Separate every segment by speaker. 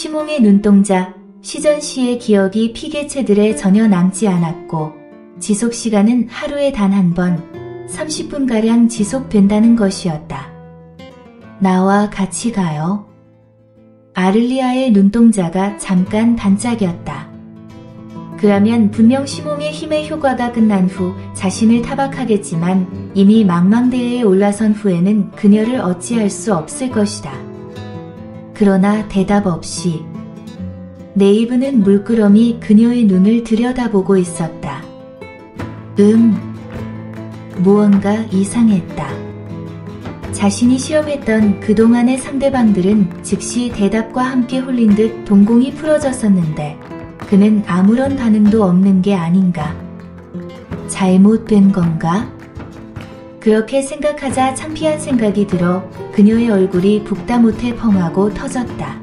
Speaker 1: 시몽의 눈동자, 시전시의 기억이 피개체들에 전혀 남지 않았고 지속시간은 하루에 단 한 번, 30분가량 지속된다는 것이었다. 나와 같이 가요. 아를리아의 눈동자가 잠깐 반짝였다. 그라면 분명 시몽의 힘의 효과가 끝난 후 자신을 타박하겠지만 이미 망망대해에 올라선 후에는 그녀를 어찌할 수 없을 것이다. 그러나 대답 없이 네이브는 물끄러미 그녀의 눈을 들여다보고 있었다. 무언가 이상했다. 자신이 실험했던 그동안의 상대방들은 즉시 대답과 함께 홀린 듯 동공이 풀어졌었는데 그는 아무런 반응도 없는 게 아닌가? 잘못된 건가? 그렇게 생각하자 창피한 생각이 들어 그녀의 얼굴이 붓다 못해 펑하고 터졌다.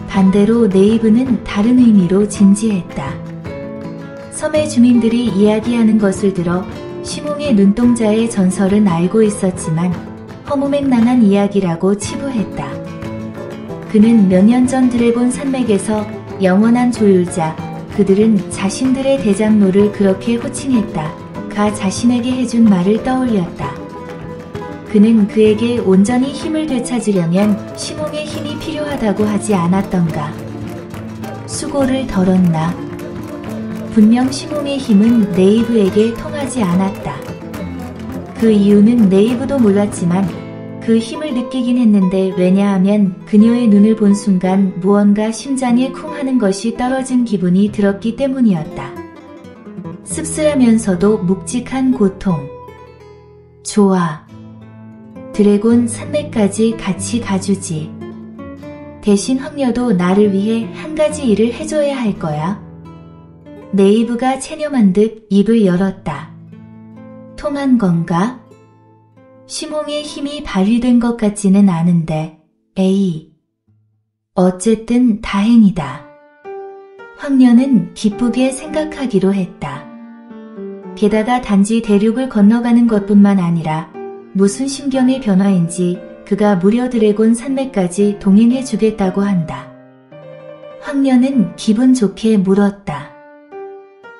Speaker 1: 반대로 네이브는 다른 의미로 진지했다. 섬의 주민들이 이야기하는 것을 들어 시몽의 눈동자의 전설은 알고 있었지만 허무맹랑한 이야기라고 치부했다. 그는 몇 년 전 드래곤 산맥에서 영원한 조율자, 그들은 자신들의 대장로를 그렇게 호칭했다. 가 자신에게 해준 말을 떠올렸다. 그는 그에게 온전히 힘을 되찾으려면 시몽의 힘이 필요하다고 하지 않았던가. 수고를 덜었나? 분명 시몽의 힘은 네이브에게 통하지 않았다. 그 이유는 네이브도 몰랐지만 그 힘을 느끼긴 했는데 왜냐하면 그녀의 눈을 본 순간 무언가 심장에 쿵 하는 것이 떨어진 기분이 들었기 때문이었다. 씁쓸하면서도 묵직한 고통. 좋아. 드래곤 산맥까지 같이 가주지. 대신 황녀도 나를 위해 한 가지 일을 해줘야 할 거야. 네이브가 체념한 듯 입을 열었다. 통한 건가? 시몽의 힘이 발휘된 것 같지는 않은데, 에이. 어쨌든 다행이다. 황녀는 기쁘게 생각하기로 했다. 게다가 단지 대륙을 건너가는 것뿐만 아니라 무슨 심경의 변화인지 그가 무려 드래곤 산맥까지 동행해 주겠다고 한다. 황녀는 기분 좋게 물었다.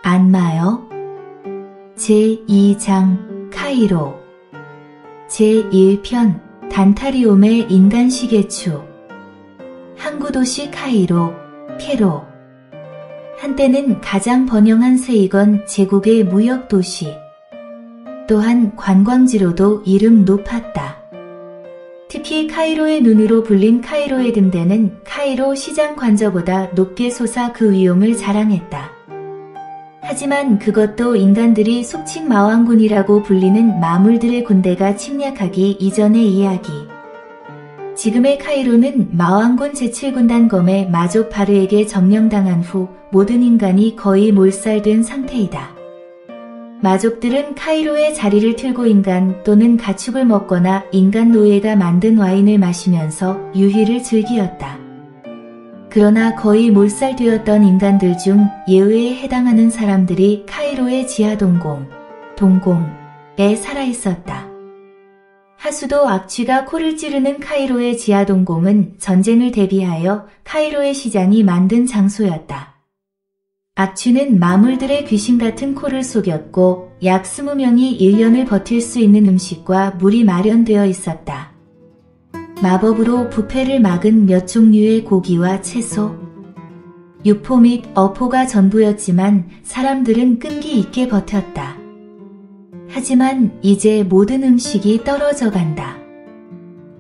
Speaker 1: 안마요? 제2장 카이로 제1편 단타리움의 인간시계추 항구도시 카이로, 케로. 한때는 가장 번영한 세이건 제국의 무역도시. 또한 관광지로도 이름 높았다. 특히 카이로의 눈으로 불린 카이로의 등대는 카이로 시장 관저보다 높게 솟아 그 위용을 자랑했다. 하지만 그것도 인간들이 속칭 마왕군이라고 불리는 마물들의 군대가 침략하기 이전의 이야기. 지금의 카이로는 마왕군 제7군단 검의 마족 바르에게 점령당한 후 모든 인간이 거의 몰살된 상태이다. 마족들은 카이로의 자리를 틀고 인간 또는 가축을 먹거나 인간 노예가 만든 와인을 마시면서 유희를 즐기었다. 그러나 거의 몰살되었던 인간들 중 예외에 해당하는 사람들이 카이로의 동공에 살아있었다. 하수도 악취가 코를 찌르는 카이로의 지하동공은 전쟁을 대비하여 카이로의 시장이 만든 장소였다. 악취는 마물들의 귀신 같은 코를 속였고 약 20명이 1년을 버틸 수 있는 음식과 물이 마련되어 있었다. 마법으로 부패를 막은 몇 종류의 고기와 채소, 육포 및 어포가 전부였지만 사람들은 끈기 있게 버텼다. 하지만 이제 모든 음식이 떨어져 간다.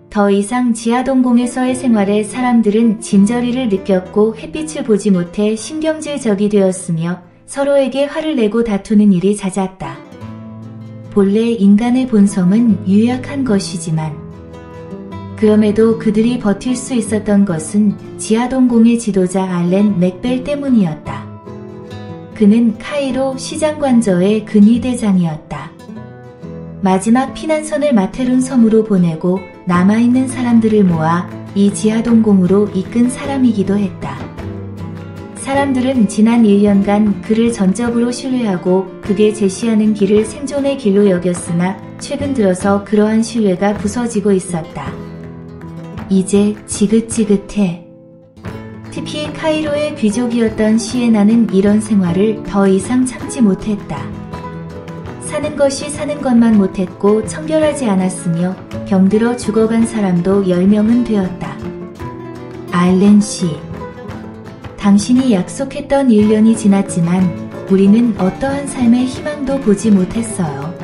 Speaker 1: 더 이상 지하동공에서의 생활에 사람들은 진저리를 느꼈고 햇빛을 보지 못해 신경질적이 되었으며 서로에게 화를 내고 다투는 일이 잦았다. 본래 인간의 본성은 유약한 것이지만 그럼에도 그들이 버틸 수 있었던 것은 지하동공의 지도자 알렌 맥벨 때문이었다. 그는 카이로 시장관저의 근위대장이었다. 마지막 피난선을 마테룬 섬으로 보내고 남아있는 사람들을 모아 이 지하동공으로 이끈 사람이기도 했다. 사람들은 지난 1년간 그를 전적으로 신뢰하고 그게 제시하는 길을 생존의 길로 여겼으나 최근 들어서 그러한 신뢰가 부서지고 있었다. 이제 지긋지긋해. 특히 카이로의 귀족이었던 시에나는 이런 생활을 더 이상 참지 못했다. 사는 것이 사는 것만 못했고 청결하지 않았으며 병들어 죽어간 사람도 10명은 되었다. 알렌 씨, 당신이 약속했던 1년이 지났지만 우리는 어떠한 삶의 희망도 보지 못했어요.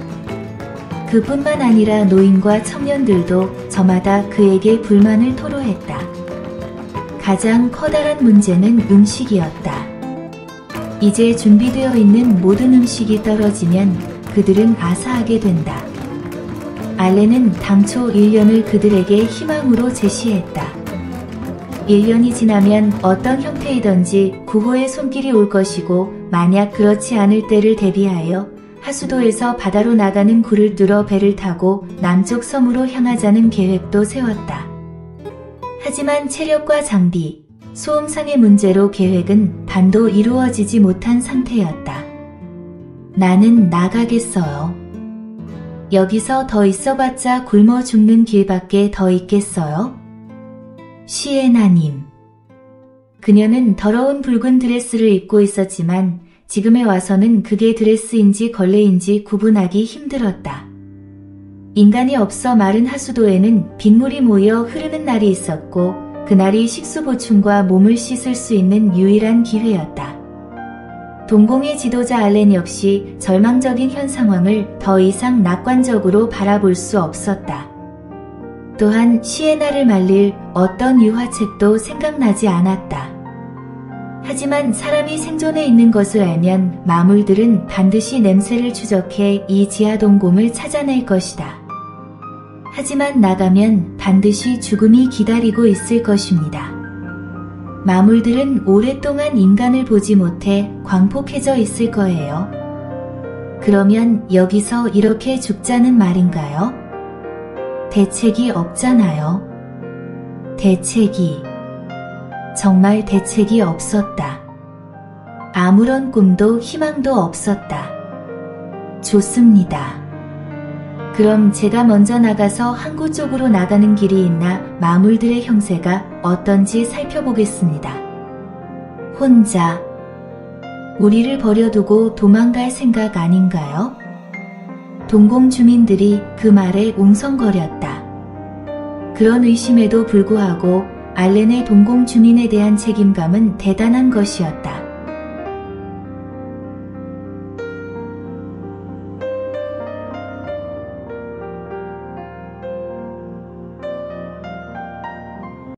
Speaker 1: 그뿐만 아니라 노인과 청년들도 저마다 그에게 불만을 토로했다. 가장 커다란 문제는 음식이었다. 이제 준비되어 있는 모든 음식이 떨어지면 그들은 아사하게 된다. 알렌은 당초 1년을 그들에게 희망으로 제시했다. 1년이 지나면 어떤 형태이든지 구호의 손길이 올 것이고 만약 그렇지 않을 때를 대비하여 하수도에서 바다로 나가는 굴을 뚫어 배를 타고 남쪽 섬으로 향하자는 계획도 세웠다. 하지만 체력과 장비, 소음상의 문제로 계획은 반도 이루어지지 못한 상태였다. 나는 나가겠어요. 여기서 더 있어봤자 굶어 죽는 길밖에 더 있겠어요? 시에나님. 그녀는 더러운 붉은 드레스를 입고 있었지만 지금에 와서는 그게 드레스인지 걸레인지 구분하기 힘들었다. 인간이 없어 마른 하수도에는 빗물이 모여 흐르는 날이 있었고 그날이 식수 보충과 몸을 씻을 수 있는 유일한 기회였다. 동공의 지도자 알렌 역시 절망적인 현 상황을 더 이상 낙관적으로 바라볼 수 없었다. 또한 시에나를 말릴 어떤 유화책도 생각나지 않았다. 하지만 사람이 생존해 있는 것을 알면 마물들은 반드시 냄새를 추적해 이 지하동공을 찾아낼 것이다. 하지만 나가면 반드시 죽음이 기다리고 있을 것입니다. 마물들은 오랫동안 인간을 보지 못해 광폭해져 있을 거예요. 그러면 여기서 이렇게 죽자는 말인가요? 대책이 없잖아요. 정말 대책이 없었다. 아무런 꿈도 희망도 없었다. 좋습니다. 그럼 제가 먼저 나가서 항구 쪽으로 나가는 길이 있나 마물들의 형세가 어떤지 살펴보겠습니다. 혼자 우리를 버려두고 도망갈 생각 아닌가요? 동공 주민들이 그 말에 웅성거렸다. 그런 의심에도 불구하고 알렌의 동공 주민에 대한 책임감은 대단한 것이었다.